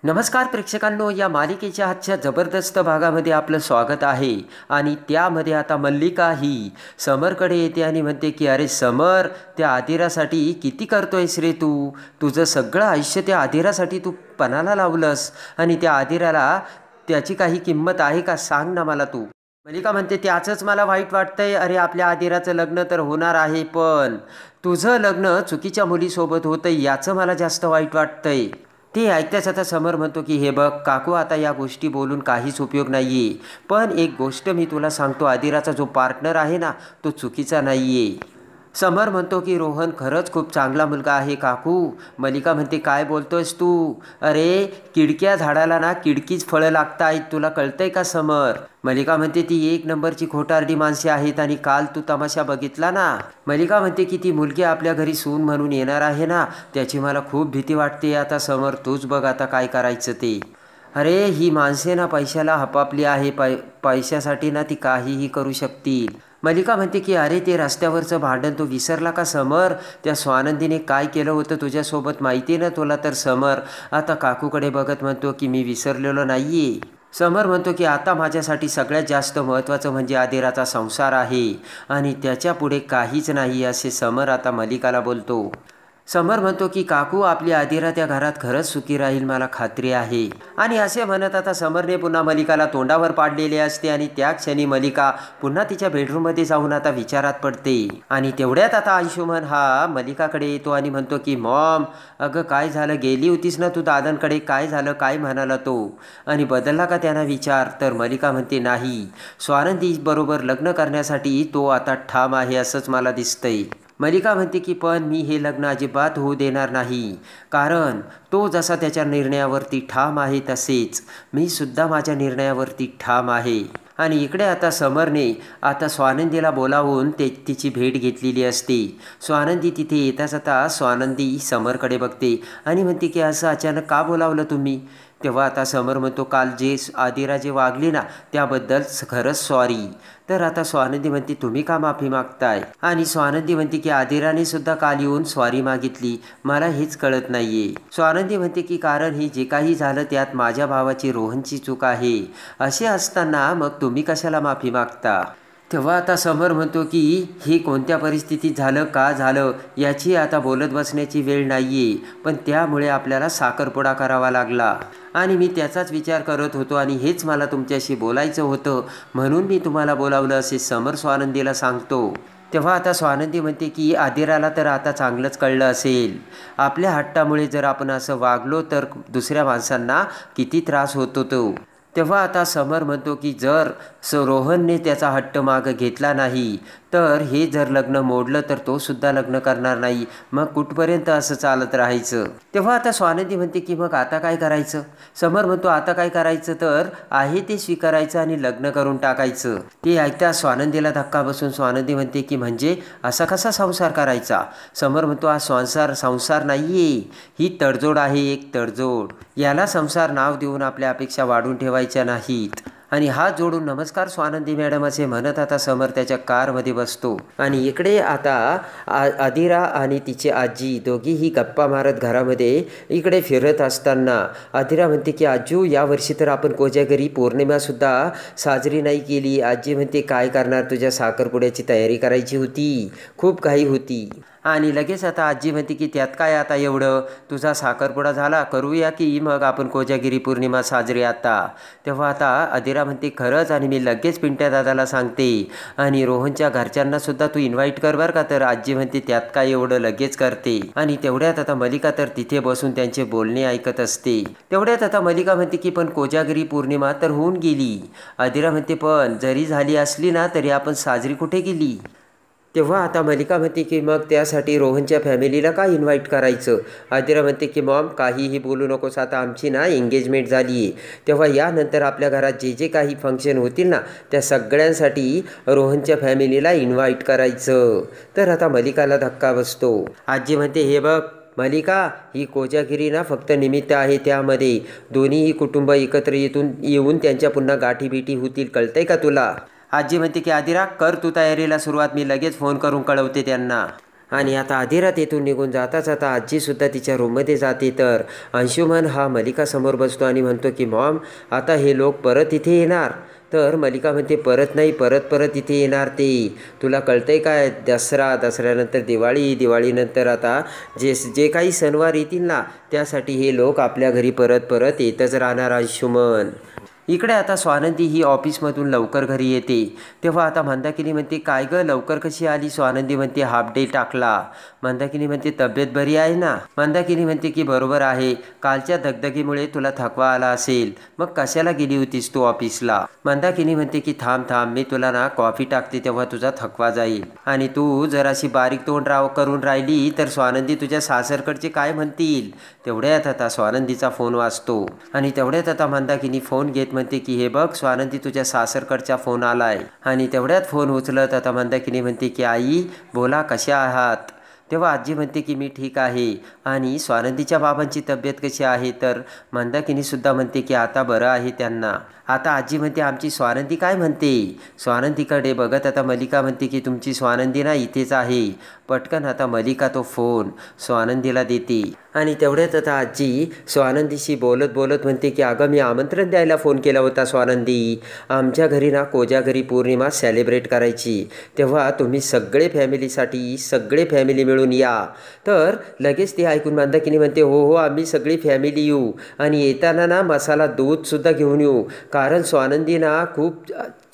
नमस्कार प्रेक्षकांनो, या मालिकेच्या आजच्या जबरदस्त भागामध्ये आपलं स्वागत आहे. आणि त्यामध्ये आता मल्लिका ही समरकडे येते आणि म्हणते की अरे समर, त्या आदिरासाठी किती करतोयस रे तू. तुझं सगळं आयुष्य त्या आदिरासाठी तू पणाला लावलंस आणि त्या आदिराला त्याची काही किंमत आहे का, सांग ना मला तू. मल्लिका म्हणते त्याचंच मला वाईट वाटतंय. अरे आपल्या आदिराचं लग्न तर होणार आहे, पण तुझं लग्न चुकीच्या मुलीसोबत होतं याचं मला जास्त वाईट वाटतंय. ते ऐकताच आता समर म्हणतो की हे बघ काकू, आता या गोष्टी बोलून काहीच उपयोग नाही आहे. पण एक गोष्ट मी तुला सांगतो, आदिराचा जो पार्टनर आहे ना तो चुकीचा नाही आहे. समर म्हणतो की रोहन खरंच खूप चांगला मुलगा आहे काकू. मल्लिका म्हणते काय बोलतोयस तू. अरे किडक्या झाडाला ना किडकीच फळं लागत आहेत, तुला कळतंय का समर. मल्लिका म्हणते ती एक नंबरची खोटारडी माणसे आहेत आणि काल तू तमाशा बघितला ना. मल्लिका म्हणते की ती मुलगी आपल्या घरी सून म्हणून येणार आहे ना, त्याची मला खूप भीती वाटते. आता समर तूच बघ आता काय करायचं ते. अरे ही माणसे ना पैशाला हपापली आहे, पैशासाठी ना ती काहीही करू शकतील. मल्लिका म्हणते की अरे ते रस्त्यावरचं भांडण तू विसरला का समर. त्या स्वानंदीने काय केलं होतं तुझ्यासोबत माहिती ना तुला. तर समर आता काकूकडे बघत म्हणतो की मी विसरलेलो नाहीये. समर म्हणतो की आता माझ्यासाठी सगळ्यात जास्त महत्त्वाचं म्हणजे आदिराचा संसार आहे आणि त्याच्या पुढे काहीच नाही, असे समर आता मल्लिकाला बोलतो. समर म्हणतो की काकू, आपली आदिरा त्या घरात खरंच सुखी राहील, मला खात्री आहे. आणि असे म्हणत आता समरने पुन्हा मल्लिकाला तोंडावर पाडलेले असते आणि त्या क्षणी मल्लिका पुन्हा तिच्या बेडरूममध्ये जाऊन आता विचारात पडते. आणि तेवढ्यात आता अंशुमन हा मल्लिकाकडे येतो आणि म्हणतो की मॉम, अगं काय झालं, गेली होतीस ना तू दादांकडे, काय झालं, काय म्हणाला तो आणि बदलला का त्यांना विचार. तर मल्लिका म्हणते नाही, स्वानंदी बरोबर लग्न करण्यासाठी तो आता ठाम आहे असंच मला दिसतंय. मल्लिका म्हणते की पण मी हे लग्न अजिबात होऊ देणार नाही, कारण तो जसा त्याच्या निर्णयावरती ठाम आहे तसेच मी सुद्धा माझ्या निर्णयावरती ठाम आहे. आणि इकडे आता समरने आता स्वानंदीला बोलावून तिची भेट घेतलेली असते. स्वानंदी तिथे येताच आता स्वानंदी समरकडे बघते आणि म्हणते की असं अचानक का बोलावलं तुम्ही. तेव्हा आता समर म्हणतो काल जे आदिरा जे वागली ना त्याबद्दल खरंच सॉरी. तर आता स्वानंदी म्हणते तुम्ही का माफी मागताय. आणि स्वानंदी म्हणते की आदिराने सुद्धा काल येऊन सॉरी मागितली, मला हेच कळत नाहीये. स्वानंदी म्हणते की कारण ही जे काही झालं त्यात माझ्या भावाची रोहनची चूक आहे, असे असताना मग तुम्ही कशाला माफी मागता. तेव्हा आता समर म्हणतो की हे कोणत्या परिस्थितीत झालं, का झालं याची आता बोलत बसण्याची वेळ नाहीये, पण त्यामुळे आपल्याला साखरपुडा करावा लागला आणि मी त्याचाच विचार करत होतो आणि हेच मला तुमच्याशी बोलायचं होतं, म्हणून मी तुम्हाला बोलावलं, असे समर स्वानंदीला सांगतो. तेव्हा आता स्वानंदी म्हणते की आदिराला तर आता चांगलंच कळलं असेल, आपल्या हट्टामुळे जर आपण असं वागलो तर दुसऱ्या माणसांना किती त्रास होतो तो. तेव्हा आता समर म्हणतो की जर रोहनने त्याचा हट्ट मागं घेतला नाही तर हे जर लग्न मोडलं तर तो सुद्धा लग्न करणार नाही, मग कुठपर्यंत असं चालत राहायचं. तेव्हा आता स्वानंदी म्हणते की मग आता काय करायचं. समर म्हणतो आता काय करायचं तर आहे ते स्वीकारायचं आणि लग्न करून टाकायचं. ते ऐकता स्वानंदीला धक्का बसून स्वानंदी म्हणते की म्हणजे असा कसा संसार करायचा. समर म्हणतो हा संसार नाहीये, ही तडजोड आहे, एक तडजोड. याला संसार नाव देऊन आपल्या अपेक्षा वाढून ठेवायच्या नाहीत. आणि हात जोडून नमस्कार स्वानंदी मॅडम असे म्हणत आता समर त्याच्या कारमध्ये बसतो. आणि इकडे आता आदिरा आणि तिची आजी दोघीही गप्पा मारत घरामध्ये इकडे फिरत असताना आदिरा म्हणते की आजू, यावर्षी तर आपण कोजागरी पौर्णिमासुद्धा साजरी नाही केली. आजी म्हणते काय करणार, तुझ्या साखरपुड्याची तयारी करायची होती, खूप घाई होती. आणि लगेच आता आजी म्हणते की त्यात काय आता एवढं, तुझा साखरपुडा झाला करूया की मग आपण कोजागिरी पौर्णिमा साजरी आता. तेव्हा आता आदिरा म्हणते खरंच, आणि मी लगेच पिंट्या दादाला सांगते आणि रोहनच्या घरच्यांना सुद्धा तू इन्व्हाइट कर बरं का. तर आजी म्हणते त्यात काय एवढं, लगेच करते. आणि तेवढ्यात आता मल्लिका तर तिथे बसून त्यांचे बोलणे ऐकत असते. तेवढ्यात आता मल्लिका म्हणते की पण कोजागिरी पौर्णिमा तर होऊन गेली. आदिरा म्हणते पण जरी झाली असली ना तरी आपण साजरी कुठे केली. तेव्हा आता मल्लिका म्हणते की मग त्यासाठी रोहनच्या फॅमिलीला का इन्व्हाइट करायचं. आदिरा म्हणते की मॉम काहीही बोलू नकोस, आता आमची ना एंगेजमेंट झाली आहे, तेव्हा यानंतर आपल्या घरात जे जे काही फंक्शन होतील ना त्या सगळ्यांसाठी रोहनच्या फॅमिलीला इन्व्हाइट करायचं. तर आता मल्लिकाला धक्का बसतो. आजी म्हणते हे बघ मल्लिका, ही कोजागिरी ना फक्त निमित्त आहे, त्यामध्ये दोन्हीही कुटुंब एकत्र येऊन त्यांच्या पुन्हा गाठीभेटी होतील, कळतंय का तुला. आजी म्हणते की आदिरा कर तू तयारीला सुरुवात, मी लगेच फोन करून कळवते त्यांना. आणि आता आधी तेथून निघून जाता जाता आजीसुद्धा तिच्या रूममध्ये जाते, तर अंशुमन हा मलिकासमोर बसतो आणि म्हणतो की मॉम, आता हे लोक परत इथे येणार. तर मलिका म्हणते परत नाही, परत इथे येणार ते. तुला कळतंय काय, दसऱ्यानंतर दिवाळीनंतर आता जे काही सणवार येतील ना, त्यासाठी हे लोक आपल्या घरी परत येतच राहणार अंशुमन. इकडे आता स्वानंदी ही ऑफिसमधून लवकर घरी येते. तेव्हा आता मंदाकिनी म्हणते, काय गं लवकर कशी आली? स्वानंदी म्हणते, हाफ डे टाकला. मंदाकिनी म्हणते, तब्येत बरी आहे ना? मंदाकिनी म्हणते की बरोबर आहे, कालच्या दगदगीमुळे तुला थकवा आला असेल, मग कशाला गेली होतीस तू ऑफिसला? मंदाकिनी म्हणते की थांब मी तुला ना कॉफी टाकते, तेव्हा तुझा थकवा जाईल. आणि तू जर अशी बारीक तोंड करून राहिली तर स्वानंदी तुझ्या सासरकडचे काय म्हणतील? तेवढ्यात आता स्वानंदीचा फोन वाजतो आणि तेवढ्यात आता मंदाकिनी फोन घेत म्हणते की हे बघ स्वानंदी, तुझ्या सासरकडचा फोन आलाय. आणि तेवढ्यात फोन उचलत आता मंदाकिनी म्हणते की आई बोला, कशा आहात? तेव्हा आजी म्हणते की मी ठीक आहे. आणि स्वानंदीच्या बाबांची तब्येत कशी आहे? तर मंदाकिनीसुद्धा म्हणते की आता बरं आहे त्यांना. आता आजी म्हणते, आमची स्वानंदी काय म्हणते? स्वानंदीकडे बघत आता मलिका म्हणते की तुमची स्वानंदी ना इथेच आहे. पटकन आता मलिका तो फोन स्वानंदीला देते. आणि तेवढ्यात आता आजी स्वानंदीशी बोलत म्हणते की अगं, मी आमंत्रण द्यायला फोन केला होता स्वानंदी. आमच्या घरी ना कोजा घरी पौर्णिमा सेलिब्रेट करायची, तेव्हा तुम्ही सगळे फॅमिली मिळून या. तर लगेच ते ऐकून मंदाकिनी म्हणते, हो आम्ही सगळी फॅमिली येऊ आणि येताना ना मसाला दूधसुद्धा घेऊन येऊ, कारण स्वानंदी ना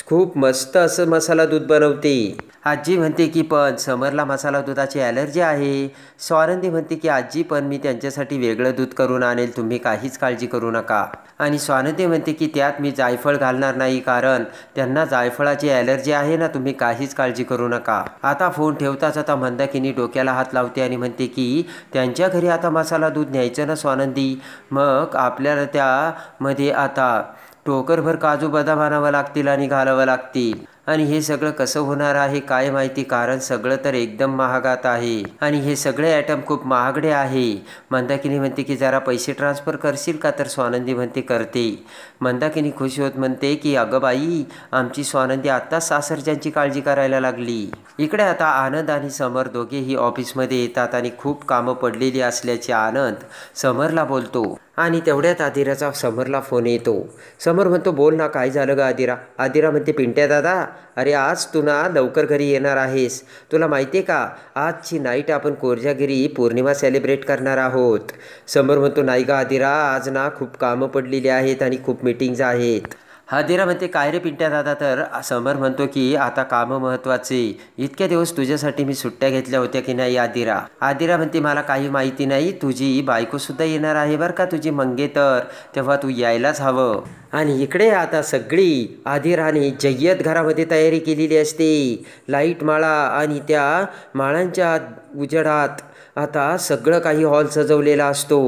खूप मस्त असं मसाला दूध बनवते. आजी म्हणते की पण समरला मसाला दुधाची ॲलर्जी आहे. स्वानंदी म्हणते की आजी, पण मी त्यांच्यासाठी वेगळं दूध करून आणेल, तुम्ही काहीच काळजी करू नका. आणि स्वानंदी म्हणते की त्यात मी जायफळ घालणार नाही, कारण त्यांना जायफळाची ॲलर्जी आहे ना, तुम्ही काहीच काळजी करू नका. आता फोन ठेवताच आता मंदाकिनी डोक्याला हात लावते आणि म्हणते की त्यांच्या घरी आता मसाला दूध न्यायचं ना स्वानंदी, मग आपल्याला त्यामध्ये आता टोकरभर काजू बदाम आणावं लागतील आणि घालावं लागतील. आणि हे सगळं कसं होणार आहे काय माहिती, कारण सगळं तर एकदम महागात आहे आणि हे सगळे आयटम खूप महागडे आहे. मंदाकिनी म्हणते की जरा पैसे ट्रान्सफर करशील का? तर स्वानंदी म्हणते करते. मंदाकिनी खुश होत म्हणते की अगं बाई, आमची स्वानंदी आत्ताच सासरच्यांची काळजी करायला लागली. इकडे आता आनंद आणि समर दोघेही ऑफिसमध्ये येतात आणि खूप कामं पडलेली असल्याचे आनंद समरला बोलतो. आणि तेवढ्यात आदिराचा समरला फोन येतो. समर म्हणतो, बोल ना, काय झालं ग आदिरा? आदिरा म्हणते, पिंट्या दादा, अरे आज तू ना लवकर घरी येणार आहेस. तुला माहिती आहे का, आजची नाईट आपण कोरजागिरी पौर्णिमा सेलिब्रेट करणार आहोत. समर म्हणतो, नाही ग आदिरा, आज ना खूप कामं पडलेली आहेत आणि खूप मीटिंग्ज आहेत. आदिरा म्हणते, काय रे पिंट्या दादा? तर समर म्हणतो की आता कामं महत्त्वाचे, इतक्या दिवस तुझ्यासाठी मी सुट्ट्या घेतल्या होत्या की नाही आदिरा? आदिरा म्हणते, मला काही माहिती नाही, तुझी बायकोसुद्धा येणार आहे बरं का, तुझी मंगेतर, तेव्हा तू यायलाच हवं. आणि इकडे आता सगळी आदिराने जय्यत घरामध्ये तयारी केलेली असते. लाईट माळा आणि त्या माळांच्या उजेडात आता सगळं काही हॉल सजवलेला असतो.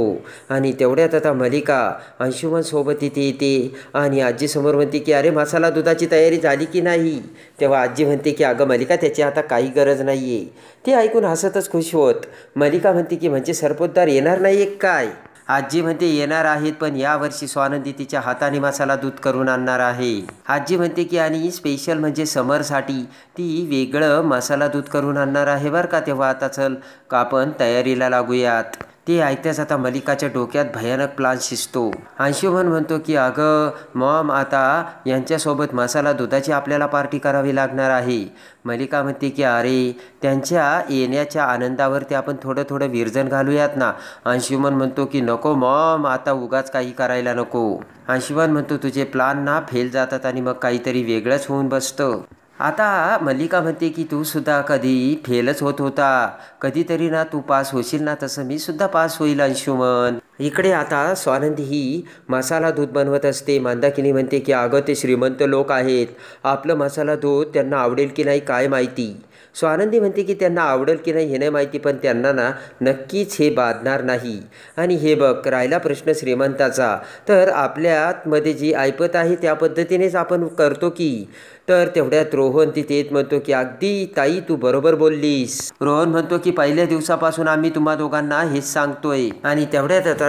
आणि तेवढ्यात आता मलिका अंशुमनसोबत इथे येते आणि आजीसमोर म्हणते की अरे मसाला दुधाची तयारी झाली की नाही? तेव्हा आजी म्हणते की अगं मलिका, त्याची आता काही गरज नाही आहे. ते ऐकून हसतच खुश होत मलिका म्हणते की म्हणजे सरपोतदार येणार नाही एक काय? आजी म्हणते येणार आहेत, पण यावर्षी स्वानंदी तिच्या हाताने मसाला दूध करून आणणार आहे. आजी म्हणते की आणि स्पेशल म्हणजे समरसाठी ती वेगळं मसाला दूध करून आणणार आहे बरं का. तेव्हा आता चल आपण तयारीला लागूयात. ते ऐकताच आता मलिकाच्या डोक्यात भयानक प्लान शिजतो. अंशुमन म्हणतो की अगं मॉम, आता यांच्यासोबत मसाला दुधाची आपल्याला पार्टी करावी लागणार आहे. मलिका म्हणते की अरे त्यांच्या येण्याच्या आनंदावरती आपण थोडं विरजन घालूयात ना. अंशुमन म्हणतो की नको मॉम, आता उगाच काही करायला नको. अंशुमन म्हणतो तुझे प्लान ना फेल जातात आणि मग काहीतरी वेगळंच होऊन बसतं. आता मलिका म्हणते की तू सुद्धा कधी फेलच होत होता, कधीतरी ना तू पास होशील ना, तसं मी सुद्धा पास होईल अंशुमन. इकडे आता स्वानंदी ही मसाला दूध बनवत असते. मंदाकिनी म्हणते की अगं ते श्रीमंत लोक आहेत, आपलं मसाला दूध त्यांना आवडेल की नाही काय माहिती. स्वानंदी म्हणते की त्यांना आवडेल की नाही हे नाही माहिती, पण त्यांना ना नक्कीच हे बाधणार नाही. आणि हे बघ, राहिला प्रश्न श्रीमंताचा, तर आपल्यामध्ये जी ऐपत आहे त्या पद्धतीनेच आपण करतो की. तर तेवढ्यात रोहन तिथे येत म्हणतो की अगदी ताई, तू बरोबर बोललीस. रोहन म्हणतो की पहिल्या दिवसापासून आम्ही तुम्हा दोघांना हेच सांगतोय. आणि तेवढ्यात आता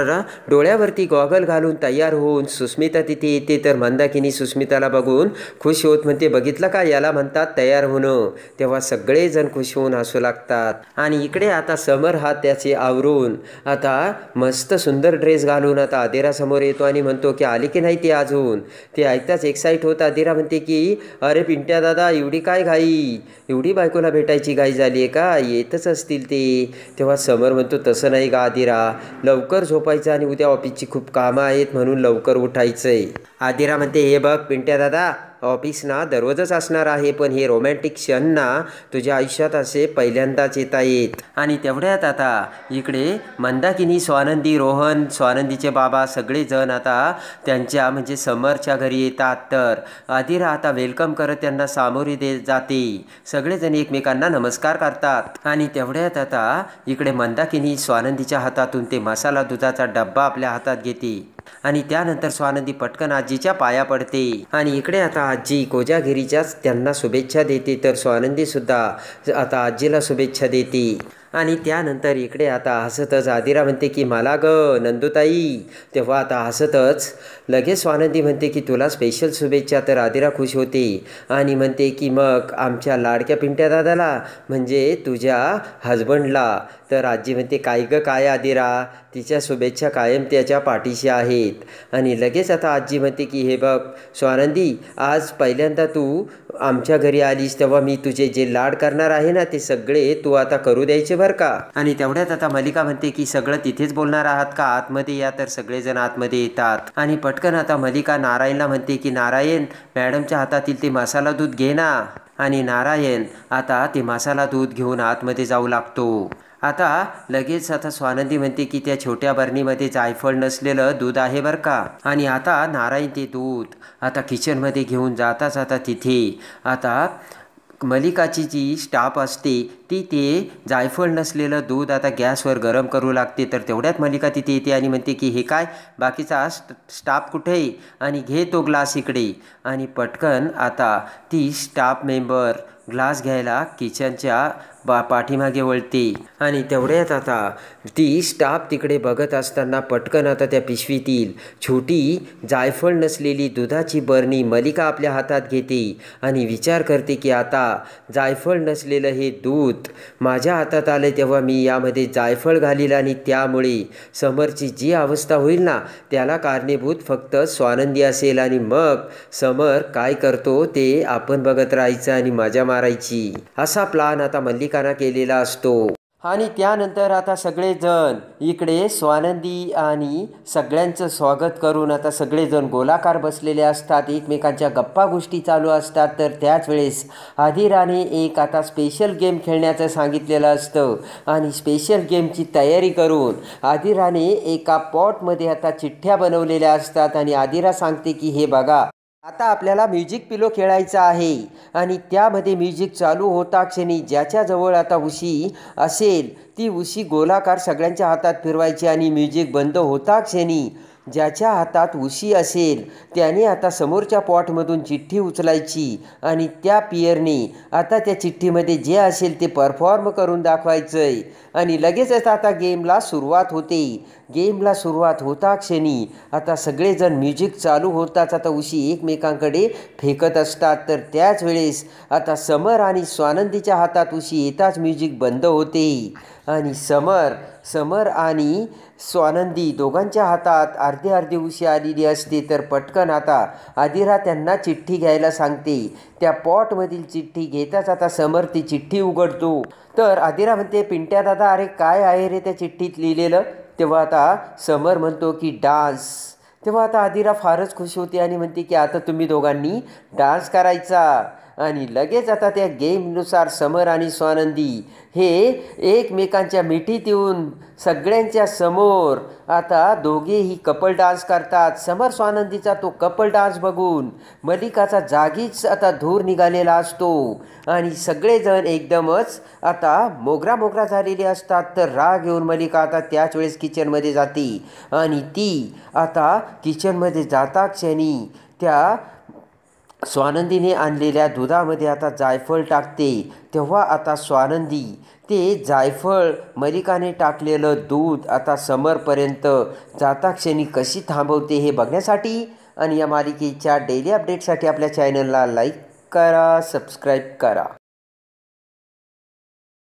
डोळ्यावरती गॉगल घालून तयार होऊन सुस्मिता तिथे येते. तर मंदाकिनी सुस्मिताला बघून खुश होत म्हणते, बघितलं का, याला म्हणतात तयार होणं. तेव्हा सगळे सगळेजण खुश होऊन हसू लागतात. आणि इकडे आता समर हा त्याचे आवरून आता मस्त सुंदर ड्रेस घालून आता आदिरासमोर येतो आणि म्हणतो की आली की नाही ती अजून. ते ऐकताच एक्साईट होत आदिरा म्हणते की अरे पिंट्या दादा एवढी काय घाई, एवढी बायकोला भेटायची घाई झाली आहे का, येतच असतील ते. तेव्हा समर म्हणतो तसं नाही का आदिरा, लवकर झोपायचं आणि उद्या ऑफिसची खूप कामं आहेत म्हणून लवकर उठायचं आहे. आदिरा म्हणते हे बघ पिंट्या दादा, ऑफिस ना दररोजच असणार आहे, पण हे रोमॅन्टिक क्षण ना तुझ्या आयुष्यात असे पहिल्यांदाच येत आहेत. आणि तेवढ्यात आता इकडे मंदाकिनी, स्वानंदी, रोहन, स्वानंदीचे बाबा सगळेजण आता त्यांच्या म्हणजे समरच्या घरी येतात. तर आदिरा आता वेलकम करत त्यांना सामोरी देत जाते. सगळेजण एकमेकांना नमस्कार करतात. आणि तेवढ्यात आता इकडे मंदाकिनी स्वानंदीच्या हातातून ते मसाला दुधाचा डब्बा आपल्या हातात घेते आणि त्यानंतर स्वानंदी पटकन आजीच्या पाया पडते. आणि इकडे आता आजी कोजागिरीच्याच त्यांना शुभेच्छा देते, तर स्वानंदी सुद्धा आता आजीला शुभेच्छा देते. आणि त्यानंतर इकडे आता हसतच आदिरा म्हणते की मला ग नंदुताई. तेव्हा आता हसतच लगेच स्वानंदी म्हणते की तुला स्पेशल शुभेच्छा. तर आदिरा खुश होते आणि म्हणते की मग आमच्या लाडक्या पिंट्या दादाला म्हणजे तुझ्या हजबंडला. तर आजी म्हणते काय ग काय आदिरा, तिच्या शुभेच्छा कायम त्याच्या पाठीशी आहेत. आणि लगेच आता आजी म्हणते की हे बघ स्वानंदी, आज पहिल्यांदा तू आमच्या घरी आलीस तेव्हा मी तुझे जे लाड करणार आहे ना ते सगळे तू आता करू द्यायचे बरं का. आणि तेवढ्यात आता मल्लिका म्हणते की सगळं तिथेच बोलणार आहात का, आतमध्ये या. तर सगळेजण आतमध्ये येतात. आणि पटकन आता मल्लिका नारायणला म्हणते की नारायण, मॅडमच्या हातातील ते मसाला दूध घे ना. आणि नारायण आता ते मसाला दूध घेऊन आतमध्ये जाऊ लागतो. आता लगेच आता स्वानंदी म्हणते की त्या छोट्या बरणीमध्ये जायफळ नसलेलं दूध आहे बरं का. आणि आता नारायण ते दूध आता किचनमध्ये घेऊन जाता जाता तिथे आता मल्लिकाची जी स्टाफ असते ती ते जायफळ नसलेलं दूध आता गॅसवर गरम करू लागते. तर तेवढ्यात मल्लिका तिथे येते आणि म्हणते की हे काय, बाकीचा स्टाफ कुठे आहे आणि घे तो ग्लास इकडे. आणि पटकन आता ती स्टाफ मेंबर ग्लास घ्यायला किचनच्या पाठीमागे वळते. आणि तेवढ्यात आता ती स्टाफ तिकडे बघत असताना पटकन आता त्या पिशवीतील छोटी जायफळ नसलेली दुधाची बरणी मल्लिका आपल्या हातात घेते आणि विचार करते की आता जायफळ नसलेलं हे दूध माझ्या हातात आलं तेव्हा मी यामध्ये जायफळ घालील आणि त्यामुळे समरची जी अवस्था होईल ना त्याला कारणीभूत फक्त स्वानंदी असेल. आणि मग समर काय करतो ते आपण बघत राहायचं आणि मजा मारायची, असा प्लान आता मल्लिकानं केलेला असतो. आणि त्यानंतर आता सगळेजण इकडे स्वानंदी आणि सगळ्यांचं स्वागत करून आता सगळेजण गोलाकार बसलेले असतात, एकमेकांच्या गप्पा गोष्टी चालू असतात. तर त्याच वेळेस आदिराने एक आता स्पेशल गेम खेळण्याचं सांगितलेलं असतं आणि स्पेशल गेमची तयारी करून आदिराने एका पॉटमध्ये आता चिठ्ठ्या बनवलेल्या असतात. आणि आदिरा सांगते की हे बघा आता आपल्याला म्युझिक पिलो खेळायचा आहे. आणि त्यामध्ये म्युझिक चालू होता क्षणी ज्याच्याजवळ आता उशी असेल ती उशी गोलाकार सगळ्यांच्या हातात फिरवायची आणि म्युझिक बंद होता क्षणी ज्याच्या हातात उशी असेल त्याने आता समोरच्या पॉटमधून चिठ्ठी उचलायची आणि त्या पियरने आता त्या चिठ्ठीमध्ये जे असेल ते परफॉर्म करून दाखवायचं आहे. आणि लगेचच आता गेमला सुरुवात होते. गेमला सुरुवात होता क्षणी आता सगळेजण म्युझिक चालू होताच आता उशी एकमेकांकडे फेकत असतात. तर त्याच वेळेस आता समर आणि स्वानंदीच्या हातात उशी येताच म्युझिक बंद होते आणि समर आणि स्वानंदी दोघांच्या हातात अर्धी अर्धी उशी आलेली असते. तर पटकन आता आदिरा त्यांना चिठ्ठी घ्यायला सांगते. त्या पॉटमधील चिठ्ठी घेताच आता समर ती चिठ्ठी उघडतो. तर आदिरा म्हणते पिंट्या दादा अरे काय आहे रे त्या चिठ्ठीत लिहिलेलं. तेव्हा आता समर म्हणतो की डान्स. तेव्हा आता आदिरा फारच खुश होते आणि म्हणते की आता तुम्ही दोघांनी डान्स करायचा. आणि लगेच आता त्या गेमनुसार समर आणि स्वानंदी हे एकमेकांच्या मिठीत येऊन सगळ्यांच्या समोर आता दोघेही कपल डान्स करतात. समर स्वानंदीचा तो कपल डान्स बघून मल्लिकाचा जागीच आता धूर निघालेला असतो आणि सगळेजण एकदमच आता मोगरा झालेले असतात. तर राग येऊन मल्लिका आता त्याच वेळेस किचनमध्ये जाते आणि ती आता किचनमध्ये जाता क्षणी त्या स्वानंदीने आणलेल्या दुधामध्ये आता जायफळ टाकते. तेव्हा आता स्वानंदी ते जायफळ मल्लिकाने टाकलेलं दूध आता समरपर्यंत जाता क्षणी कशी थांबवते हे बघण्यासाठी आणि या मालिकेच्या डेली अपडेटसाठी आपल्या चॅनलला लाईक करा, सबस्क्राईब करा.